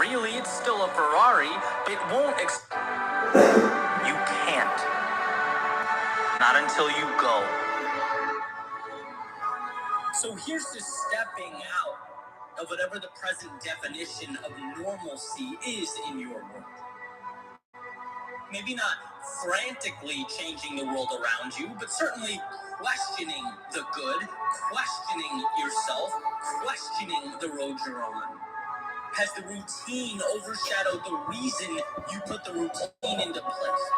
really, it's still a Ferrari. It won't. You can't. Not until you go. So here's to stepping out of whatever the present definition of normalcy is in your world. Maybe not frantically changing the world around you, but certainly questioning the good, questioning yourself, questioning the road you're on. Has the routine overshadowed the reason you put the routine into place?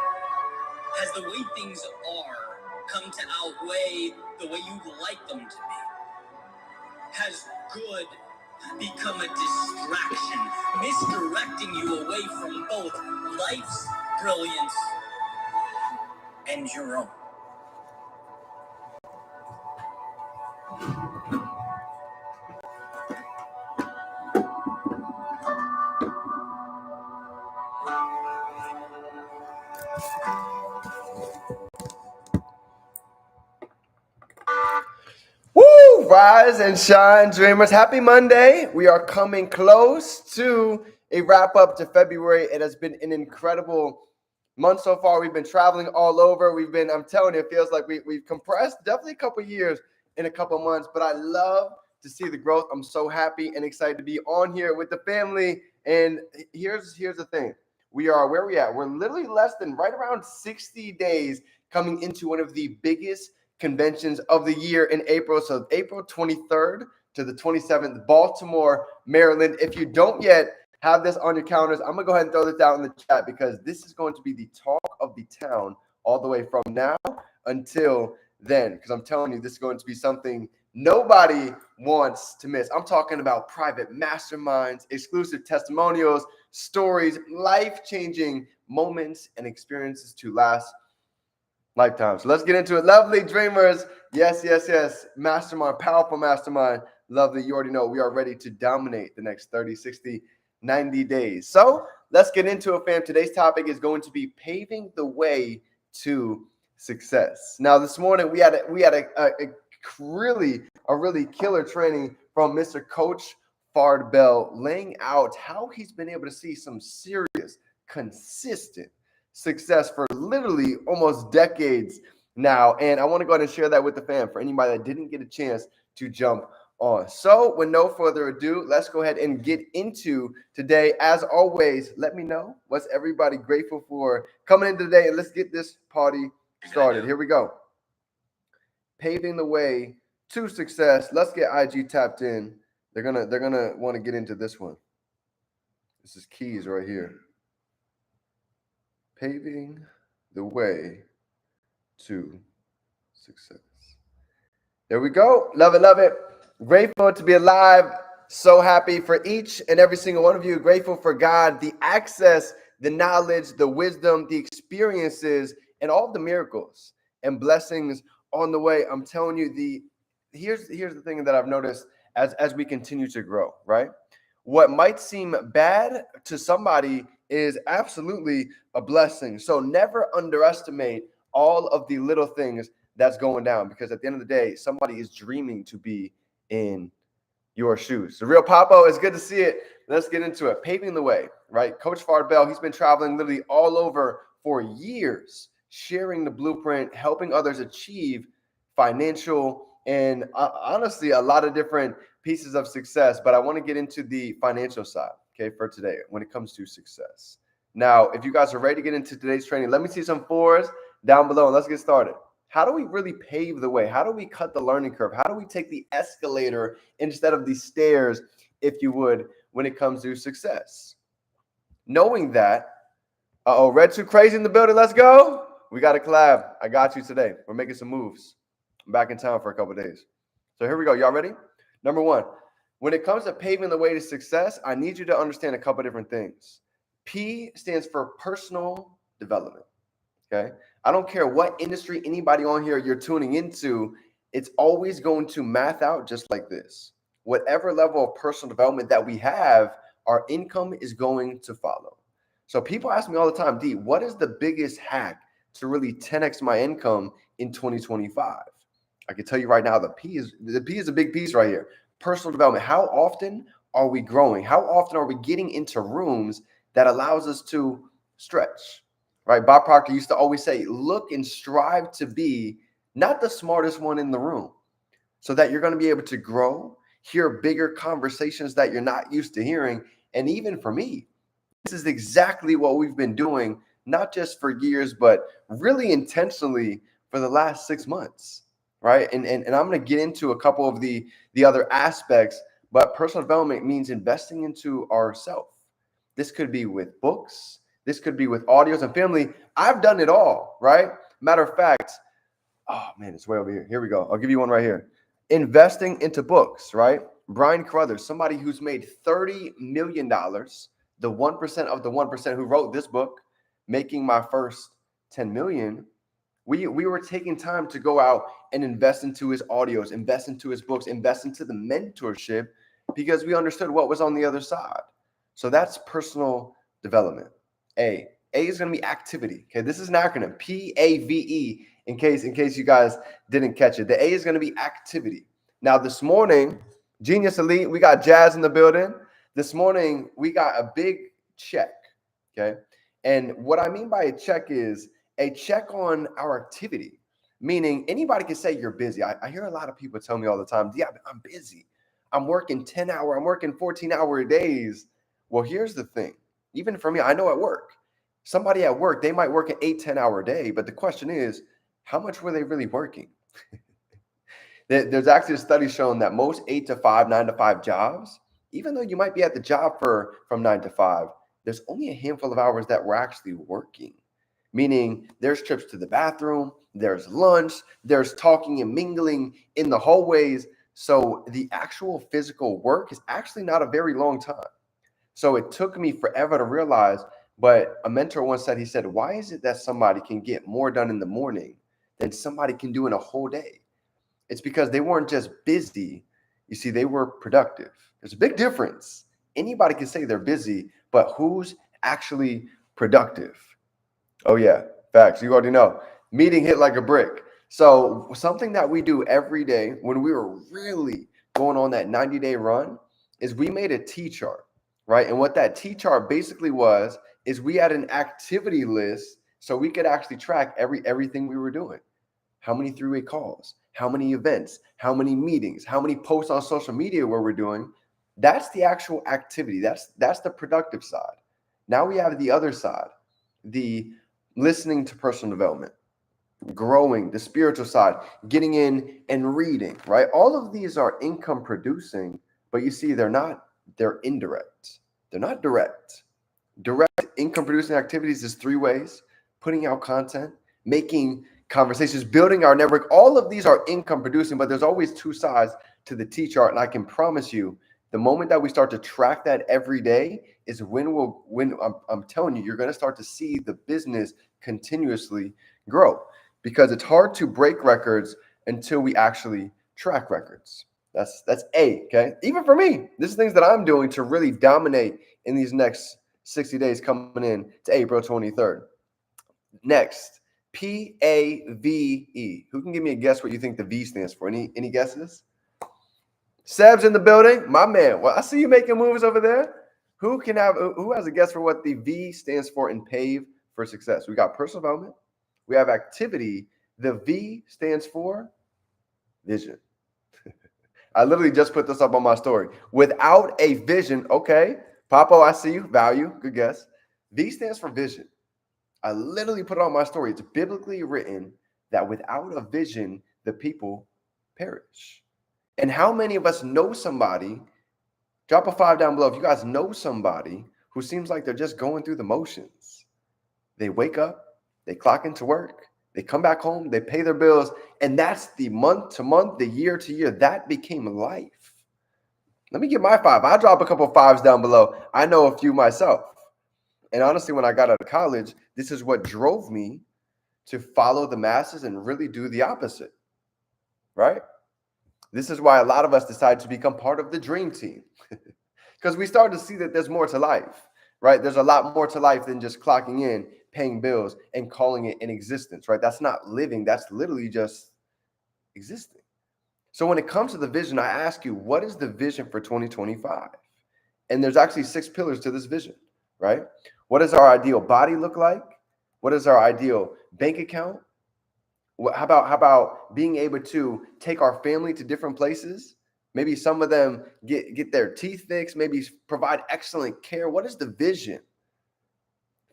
Has the way things are come to outweigh the way you'd like them to be? Has good become a distraction, misdirecting you away from both life's brilliance and your own? Woo! Rise and shine, dreamers. Happy Monday. We are coming close to a wrap up to February. It has been an incredible month so far. We've been traveling all over. I'm telling you, it feels like we've compressed definitely a couple years in a couple months, but I love to see the growth. I'm so happy and excited to be on here with the family. And here's the thing. We are where we at. We're literally less than right around 60 days coming into one of the biggest conventions of the year in April. So April 23rd to the 27th, Baltimore, Maryland. If you don't yet have this on your calendars, I'm gonna go ahead and throw this out in the chat because this is going to be the talk of the town all the way from now until then. Because I'm telling you, this is going to be something nobody wants to miss. I'm talking about private masterminds, exclusive testimonials, stories, life-changing moments and experiences to last lifetime. So let's get into it. Lovely dreamers. Yes. Mastermind, powerful mastermind. Lovely. You already know we are ready to dominate the next 30, 60, 90 days. So let's get into it, fam. Today's topic is going to be paving the way to success. Now, this morning we had a really killer training from Mr. Coach Fardbell, laying out how he's been able to see some serious, consistent success for literally almost decades now. And I want to go ahead and share that with the fam for anybody that didn't get a chance to jump on. So with no further ado, let's go ahead and get into today. As always, let me know what's everybody grateful for coming in today, and let's get this party started. Here we go. Paving the way to success. Let's get IG tapped in. They're gonna want to get into this one. This is keys right here. Paving the way to success. There we go. Love it. Grateful to be alive. So happy for each and every single one of you. Grateful for God, the access, the knowledge, the wisdom, the experiences, and all the miracles and blessings on the way. I'm telling you, here's the thing that I've noticed as we continue to grow, right? What might seem bad to somebody is absolutely a blessing. So never underestimate all of the little things that's going down, because at the end of the day, somebody is dreaming to be in your shoes. The real Papo, it's good to see it. Let's get into it. Paving the way, right? Coach Fardbell, he's been traveling literally all over for years, sharing the blueprint, helping others achieve financial and honestly, a lot of different pieces of success. But I want to get into the financial side, okay, for today when it comes to success. Now, if you guys are ready to get into today's training, let me see some fours down below and let's get started. How do we really pave the way? How do we cut the learning curve? How do we take the escalator instead of the stairs, if you would, when it comes to success? Knowing that, Red Too Crazy in the building, let's go. We got a collab. I got you today. We're making some moves. I'm back in town for a couple of days. So here we go. Y'all ready? Number one, when it comes to paving the way to success, I need you to understand a couple of different things. P stands for personal development. Okay. I don't care what industry anybody on here you're tuning into, it's always going to math out just like this. Whatever level of personal development that we have, our income is going to follow. So people ask me all the time, D, what is the biggest hack to really 10x my income in 2025? I can tell you right now, the P is a big piece right here. Personal development. How often are we growing? How often are we getting into rooms that allows us to stretch? Right? Bob Proctor used to always say, look and strive to be not the smartest one in the room, so that you're going to be able to grow, hear bigger conversations that you're not used to hearing. And even for me, this is exactly what we've been doing, not just for years, but really intentionally for the last 6 months, right? And I'm going to get into a couple of the other aspects, but personal development means investing into ourselves. This could be with books. This could be with audios and family. I've done it all, right? Matter of fact, oh man, it's way over here. Here we go. I'll give you one right here. Investing into books, right? Brian Carruthers, somebody who's made $30 million, the 1% of the 1% who wrote this book, making my first 10 million. We were taking time to go out and invest into his audios, invest into his books, invest into the mentorship because we understood what was on the other side. So that's personal development. A is going to be activity. Okay, this is an acronym, PAVE. In case you guys didn't catch it, the A is going to be activity. Now this morning, Genius Elite, we got Jazz in the building. This morning we got a big check. Okay, and what I mean by a check is a check on our activity. Meaning anybody can say you're busy. I hear a lot of people tell me all the time, yeah, I'm busy. I'm working 10-hour, I'm working 14-hour days. Well, here's the thing. Even for me, I know at work, somebody at work, they might work an 8-10-hour day, but the question is, how much were they really working? There's actually a study showing that most 8 to 5, 9 to 5 jobs, even though you might be at the job from 9 to 5, there's only a handful of hours that we're actually working. Meaning there's trips to the bathroom, there's lunch, there's talking and mingling in the hallways. So the actual physical work is actually not a very long time. So it took me forever to realize, but a mentor once said, he said, why is it that somebody can get more done in the morning than somebody can do in a whole day? It's because they weren't just busy. You see, they were productive. There's a big difference. Anybody can say they're busy, but who's actually productive? Oh yeah, facts. You already know. Meeting hit like a brick. So something that we do every day when we were really going on that 90-day run is we made a T-chart, right? And what that T-chart basically was is we had an activity list so we could actually track everything we were doing. How many three-way calls, how many events, how many meetings, how many posts on social media where we're doing. That's the actual activity. That's the productive side. Now we have the other side, the listening to personal development, growing, the spiritual side, getting in and reading, right? All of these are income producing, but you see, they're indirect. They're not direct. Direct income producing activities is 3 ways: putting out content, making conversations, building our network. All of these are income producing, but there's always 2 sides to the T-chart. And I can promise you, the moment that we start to track that every day is when I'm telling you, you're going to start to see the business continuously grow, because it's hard to break records until we actually track records. That's A, okay? Even for me, this is things that I'm doing to really dominate in these next 60 days coming in to April 23rd. Next, PAVE. Who can give me a guess what you think the V stands for? Any guesses? Seb's in the building, my man. Well, I see you making moves over there. Who has a guess for what the V stands for in PAVE for success? We got personal development. We have activity. The V stands for vision. I literally just put this up on my story. Without a vision, okay, Papo, I see you. Value, good guess. V stands for vision. I literally put it on my story. It's biblically written that without a vision, the people perish. And how many of us know somebody? Drop a 5 down below if you guys know somebody who seems like they're just going through the motions. They wake up, they clock into work, they come back home, they pay their bills, and that's the month to month, the year to year. That became life. Let me get my 5. I'll drop a couple of 5s down below. I know a few myself. And honestly, when I got out of college, this is what drove me to follow the masses and really do the opposite, right? This is why a lot of us decide to become part of the dream team, because we started to see that there's more to life, right? There's a lot more to life than just clocking in, paying bills, and calling it an existence, right? That's not living. That's literally just existing. So when it comes to the vision, I ask you, what is the vision for 2025? And there's actually 6 pillars to this vision, right? What does our ideal body look like? What is our ideal bank account? How about being able to take our family to different places? Maybe some of them get their teeth fixed, maybe provide excellent care. What is the vision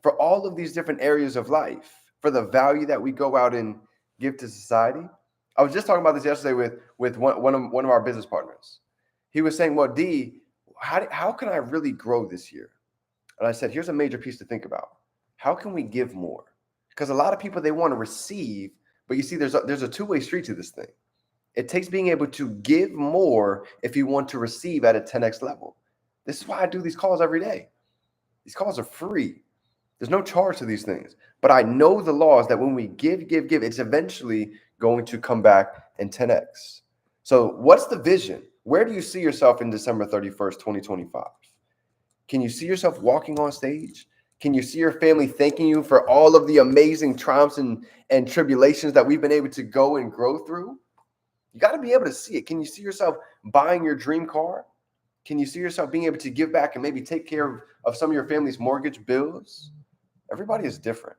for all of these different areas of life, for the value that we go out and give to society? I was just talking about this yesterday with one of our business partners. He was saying, well, D, how can I really grow this year? And I said, here's a major piece to think about. How can we give more? Because a lot of people, they want to receive, but you see, there's a two-way street to this thing. It takes being able to give more if you want to receive at a 10x level. This is why I do these calls every day. These calls are free. There's no charge to these things. But I know the laws that when we give, it's eventually going to come back in 10x. So what's the vision? Where do you see yourself in December 31st, 2025? Can you see yourself walking on stage? Can you see your family thanking you for all of the amazing triumphs and tribulations that we've been able to go and grow through? You got to be able to see it. Can you see yourself buying your dream car? Can you see yourself being able to give back and maybe take care of some of your family's mortgage bills? Everybody is different.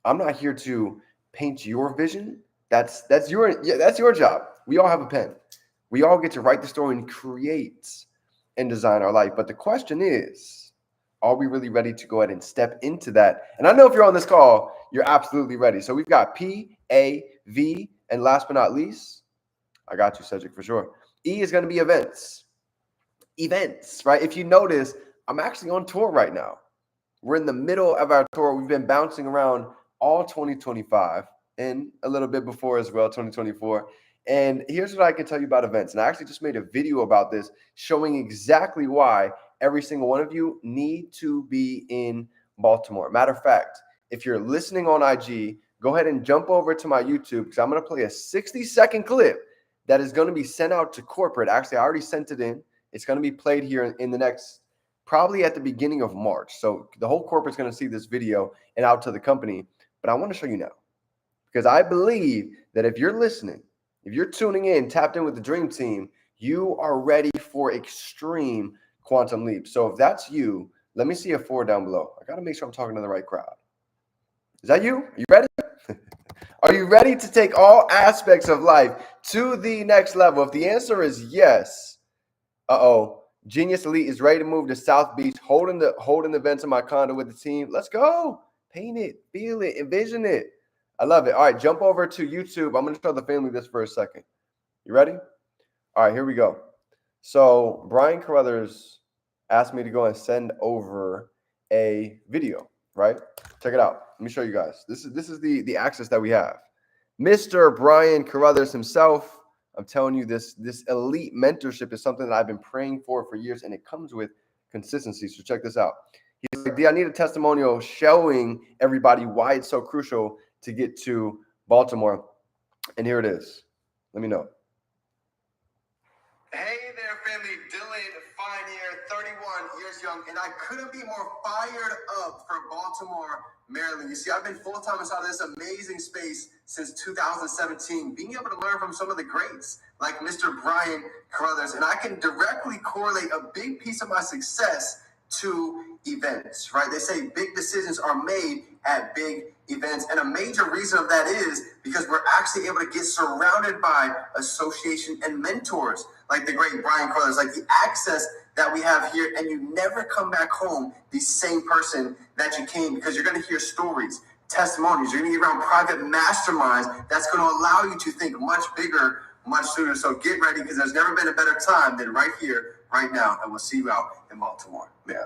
I'm not here to paint your vision. That's your job. We all have a pen. We all get to write the story and create and design our life. But the question is, are we really ready to go ahead and step into that? And I know if you're on this call, you're absolutely ready. So we've got PAVE, and last but not least, I got you, Cedric, for sure. E is going to be events. Events, right? If you notice, I'm actually on tour right now. We're in the middle of our tour. We've been bouncing around all 2025 and a little bit before as well, 2024. And here's what I can tell you about events. And I actually just made a video about this showing exactly why every single one of you need to be in Baltimore. Matter of fact, if you're listening on IG, go ahead and jump over to my YouTube because I'm going to play a 60-second clip that is going to be sent out to corporate. Actually, I already sent it in. It's going to be played here in the next, probably at the beginning of March. So the whole corporate's going to see this video and out to the company. But I want to show you now because I believe that if you're listening, if you're tuning in, tapped in with the Dream Team, you are ready for extreme quantum leaps. So if that's you, let me see a 4 down below. I got to make sure I'm talking to the right crowd. Is that you? Are you ready? Are you ready to take all aspects of life to the next level? If the answer is yes, Genius Elite is ready to move to South Beach, holding the events in my condo with the team. Let's go. Paint it, feel it, envision it. I love it. All right, jump over to YouTube. I'm going to show the family this for a second. You ready? All right, here we go. So Brian Carruthers asked me to go and send over a video, right? Check it out. Let me show you guys. This is the access that we have. Mr. Brian Carruthers himself. I'm telling you, this elite mentorship is something that I've been praying for years, and it comes with consistency. So check this out. He's like, I need a testimonial showing everybody why it's so crucial to get to Baltimore. And here it is. Let me know. Hey there, family. Dylan, fine here, 31 years young, and I couldn't be more fired up for Baltimore, Maryland. You see, I've been full-time inside of this amazing space since 2017, being able to learn from some of the greats like Mr. Brian Carruthers, and I can directly correlate a big piece of my success to events, right? They say big decisions are made at big events, and a major reason of that is because we're actually able to get surrounded by association and mentors like the great Brian Carruthers, like the access that we have here, and you never come back home the same person that you came, because you're going to hear stories, testimonies, you're going to get around private masterminds that's going to allow you to think much bigger, much sooner. So get ready, because there's never been a better time than right here, right now, and we'll see you out in Baltimore. Yeah.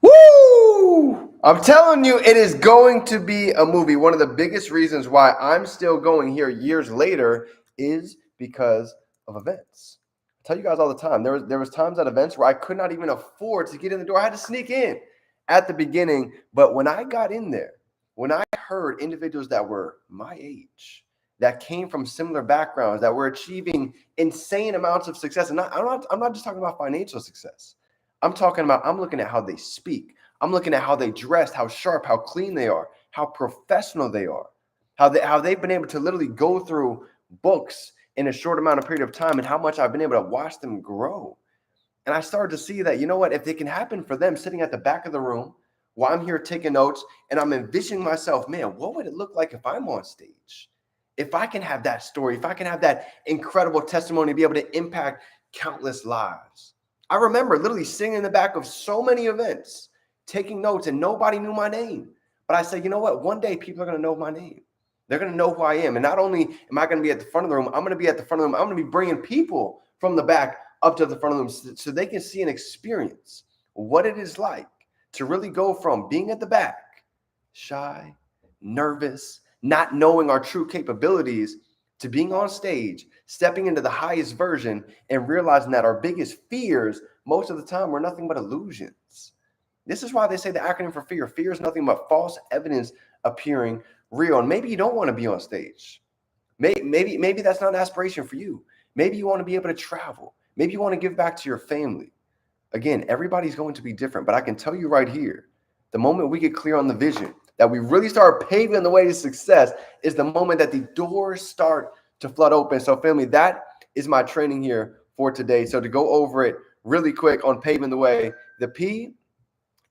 Woo! I'm telling you, it is going to be a movie. One of the biggest reasons why I'm still going here years later is because of events. I tell you guys all the time, there was times at events where I could not even afford to get in the door. I had to sneak in at the beginning. But when I got in there, when I heard individuals that were my age, that came from similar backgrounds, that were achieving insane amounts of success, and I'm not just talking about financial success. I'm looking at how they speak. I'm looking at how they dress, how sharp, how clean they are, how professional they are, how they've been able to literally go through books in a short amount of period of time, and how much I've been able to watch them grow. And I started to see that, you know what, if it can happen for them sitting at the back of the room while I'm here taking notes and I'm envisioning myself, man, what would it look like if I'm on stage? If I can have that story, if I can have that incredible testimony, be able to impact countless lives. I remember literally sitting in the back of so many events, taking notes, and nobody knew my name. But I said, you know what? One day people are going to know my name. They're going to know who I am. And not only am I going to be at the front of the room, I'm going to be at the front of the room. I'm going to be bringing people from the back up to the front of them so they can see and experience what it is like to really go from being at the back, shy, nervous, not knowing our true capabilities, to being on stage, stepping into the highest version and realizing that our biggest fears most of the time were nothing but illusions. This is why they say the acronym for fear. Fear is nothing but false evidence appearing real. And maybe you don't want to be on stage. Maybe that's not an aspiration for you. Maybe you want to be able to travel. Maybe you want to give back to your family. Again, everybody's going to be different, but I can tell you right here, the moment we get clear on the vision, that we really start paving the way to success, is the moment that the doors start to flood open. So family, that is my training here for today. So to go over it really quick on paving the way, the P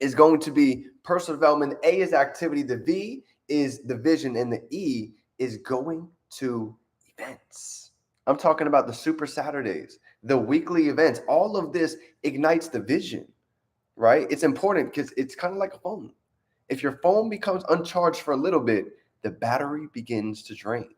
is going to be personal development. A is activity. The V is the vision. And the E is going to events. I'm talking about the Super Saturdays, the weekly events. All of this ignites the vision, right? It's important because it's kind of like a phone. If your phone becomes uncharged for a little bit, the battery begins to drain.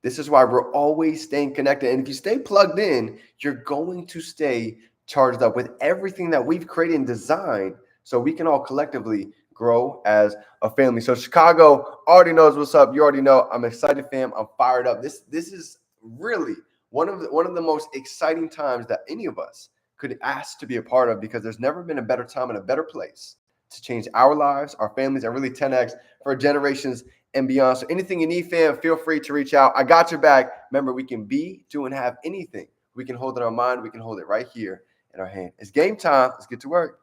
This is why we're always staying connected. And if you stay plugged in, you're going to stay charged up with everything that we've created and designed so we can all collectively grow as a family. So Chicago already knows what's up. You already know. I'm excited, fam. I'm fired up. This is really one of the most exciting times that any of us could ask to be a part of, because there's never been a better time and a better place to change our lives, our families, and really 10x for generations and beyond. So anything you need, fam, feel free to reach out. I got your back. Remember, we can be, do, and have anything we can hold in our mind. We can hold it right here in our hand. It's game time. Let's get to work.